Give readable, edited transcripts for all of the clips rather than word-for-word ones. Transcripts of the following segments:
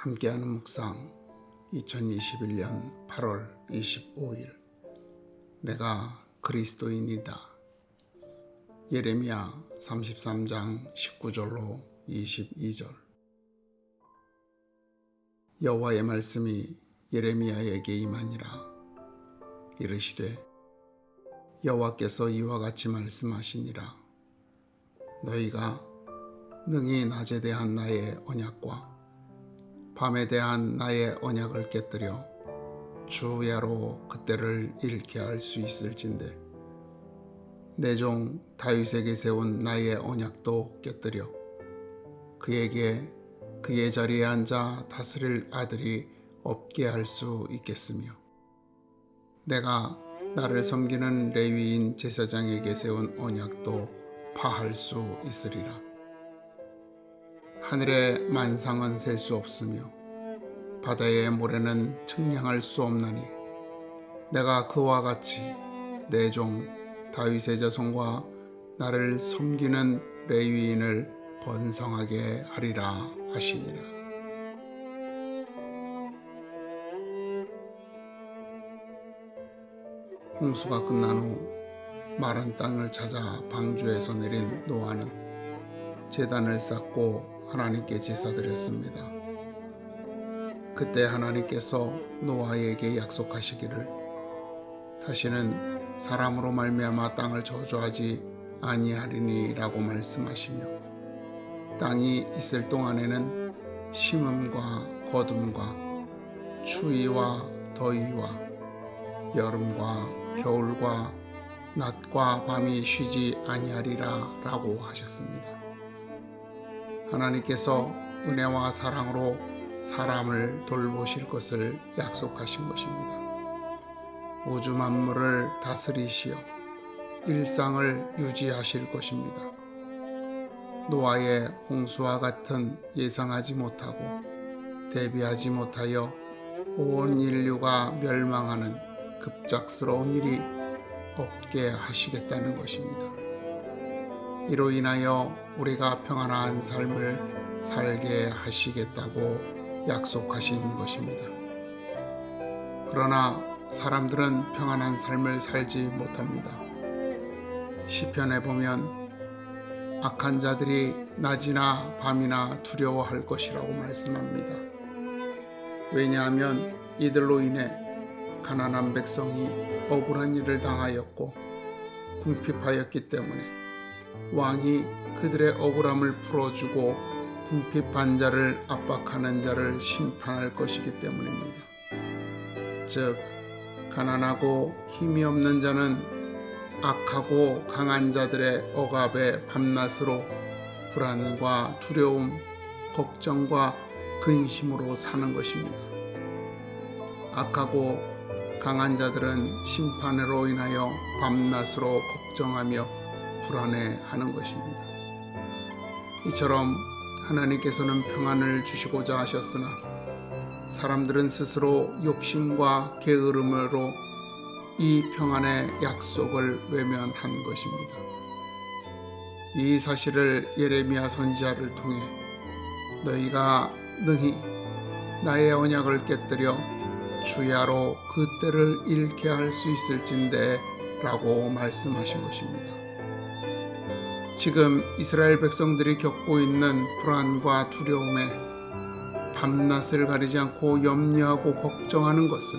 함께하는 묵상 2021년 8월 25일 내가 그리스도인이다. 예레미야 33장 19절로 22절. 여호와의 말씀이 예레미야에게 임하니라. 이르시되 여호와께서 이와 같이 말씀하시니라. 너희가 능히 낮에 대한 나의 언약과 밤에 대한 나의 언약을 깨뜨려 주야로 그때를 잃게 할 수 있을진데 내 종 다윗에게 세운 나의 언약도 깨뜨려 그에게 그의 자리에 앉아 다스릴 아들이 없게 할 수 있겠으며 내가 나를 섬기는 레위인 제사장에게 세운 언약도 파할 수 있으리라. 하늘의 만상은 셀 수 없으며 바다의 모래는 측량할 수 없나니 내가 그와 같이 내 종 다윗의 자손과 나를 섬기는 레위인을 번성하게 하리라 하시니라. 홍수가 끝난 후 마른 땅을 찾아 방주에서 내린 노아는 제단을 쌓고 하나님께 제사드렸습니다. 그때 하나님께서 노아에게 약속하시기를 다시는 사람으로 말미암아 땅을 저주하지 아니하리니라고 말씀하시며 땅이 있을 동안에는 심음과 거둠과 추위와 더위와 여름과 겨울과 낮과 밤이 쉬지 아니하리라 라고 하셨습니다. 하나님께서 은혜와 사랑으로 사람을 돌보실 것을 약속하신 것입니다. 우주 만물을 다스리시어 일상을 유지하실 것입니다. 노아의 홍수와 같은 예상하지 못하고 대비하지 못하여 온 인류가 멸망하는 급작스러운 일이 없게 하시겠다는 것입니다. 이로 인하여 우리가 평안한 삶을 살게 하시겠다고 약속하신 것입니다. 그러나 사람들은 평안한 삶을 살지 못합니다. 시편에 보면 악한 자들이 낮이나 밤이나 두려워할 것이라고 말씀합니다. 왜냐하면 이들로 인해 가난한 백성이 억울한 일을 당하였고 궁핍하였기 때문에 왕이 그들의 억울함을 풀어주고 궁핍한 자를 압박하는 자를 심판할 것이기 때문입니다. 즉 가난하고 힘이 없는 자는 악하고 강한 자들의 억압의 밤낮으로 불안과 두려움, 걱정과 근심으로 사는 것입니다. 악하고 강한 자들은 심판으로 인하여 밤낮으로 걱정하며 불안해하는 것입니다. 이처럼 하나님께서는 평안을 주시고자 하셨으나 사람들은 스스로 욕심과 게으름으로 이 평안의 약속을 외면한 것입니다. 이 사실을 예레미야 선지자를 통해 너희가 능히 나의 언약을 깨뜨려 주야로 그때를 잃게 할 수 있을진데 라고 말씀하신 것입니다. 지금 이스라엘 백성들이 겪고 있는 불안과 두려움에 밤낮을 가리지 않고 염려하고 걱정하는 것은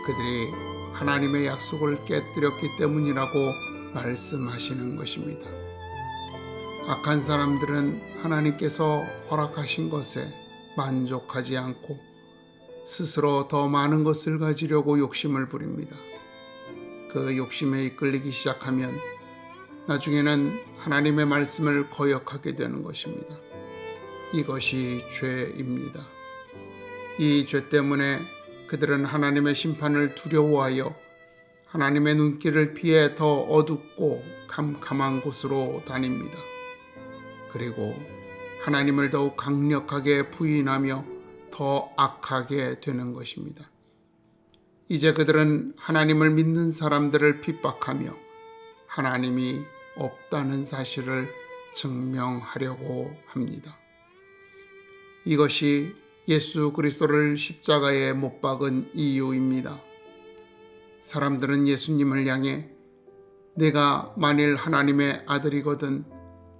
그들이 하나님의 약속을 깨뜨렸기 때문이라고 말씀하시는 것입니다. 악한 사람들은 하나님께서 허락하신 것에 만족하지 않고 스스로 더 많은 것을 가지려고 욕심을 부립니다. 그 욕심에 이끌리기 시작하면 나중에는 하나님의 말씀을 거역하게 되는 것입니다. 이것이 죄입니다. 이 죄 때문에 그들은 하나님의 심판을 두려워하여 하나님의 눈길을 피해 더 어둡고 캄캄한 곳으로 다닙니다. 그리고 하나님을 더욱 강력하게 부인하며 더 악하게 되는 것입니다. 이제 그들은 하나님을 믿는 사람들을 핍박하며 하나님이 없다는 사실을 증명하려고 합니다. 이것이 예수 그리스도를 십자가에 못 박은 이유입니다. 사람들은 예수님을 향해 내가 만일 하나님의 아들이거든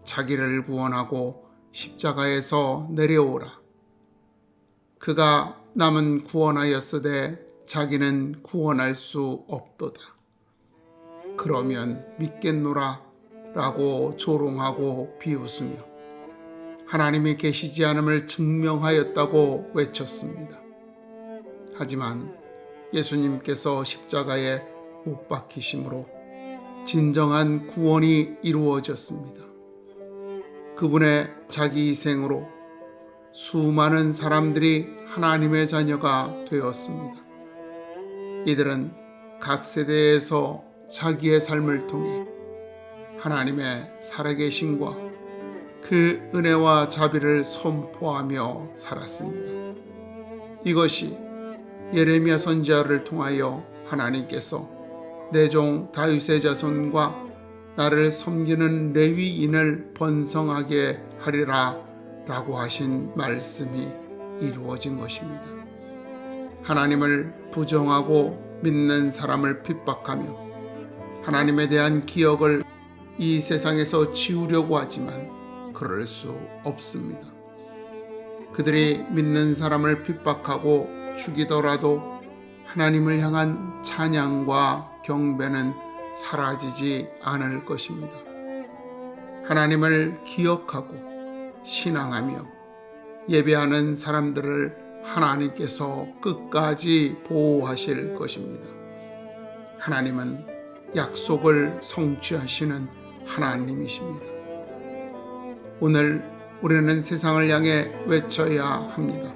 자기를 구원하고 십자가에서 내려오라. 그가 남은 구원하였으되 자기는 구원할 수 없도다. 그러면 믿겠노라 라고 조롱하고 비웃으며 하나님이 계시지 않음을 증명하였다고 외쳤습니다. 하지만 예수님께서 십자가에 못 박히심으로 진정한 구원이 이루어졌습니다. 그분의 자기 희생으로 수많은 사람들이 하나님의 자녀가 되었습니다. 이들은 각 세대에서 자기의 삶을 통해 하나님의 살아계심과 그 은혜와 자비를 선포하며 살았습니다. 이것이 예레미야 선지자를 통하여 하나님께서 내 종 다윗의 자손과 나를 섬기는 레위인을 번성하게 하리라 라고 하신 말씀이 이루어진 것입니다. 하나님을 부정하고 믿는 사람을 핍박하며 하나님에 대한 기억을 이 세상에서 지우려고 하지만 그럴 수 없습니다. 그들이 믿는 사람을 핍박하고 죽이더라도 하나님을 향한 찬양과 경배는 사라지지 않을 것입니다. 하나님을 기억하고 신앙하며 예배하는 사람들을 하나님께서 끝까지 보호하실 것입니다. 하나님은 약속을 성취하시는 하나님이십니다. 오늘 우리는 세상을 향해 외쳐야 합니다.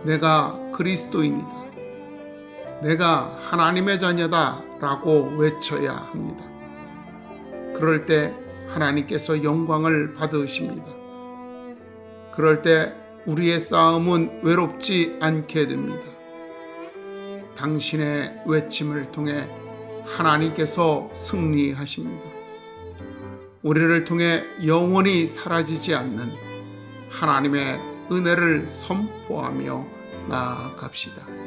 내가 그리스도인이다. 내가 하나님의 자녀다 라고 외쳐야 합니다. 그럴 때 하나님께서 영광을 받으십니다. 그럴 때 우리의 싸움은 외롭지 않게 됩니다. 당신의 외침을 통해 하나님께서 승리하십니다. 우리를 통해 영원히 사라지지 않는 하나님의 은혜를 선포하며 나아갑시다.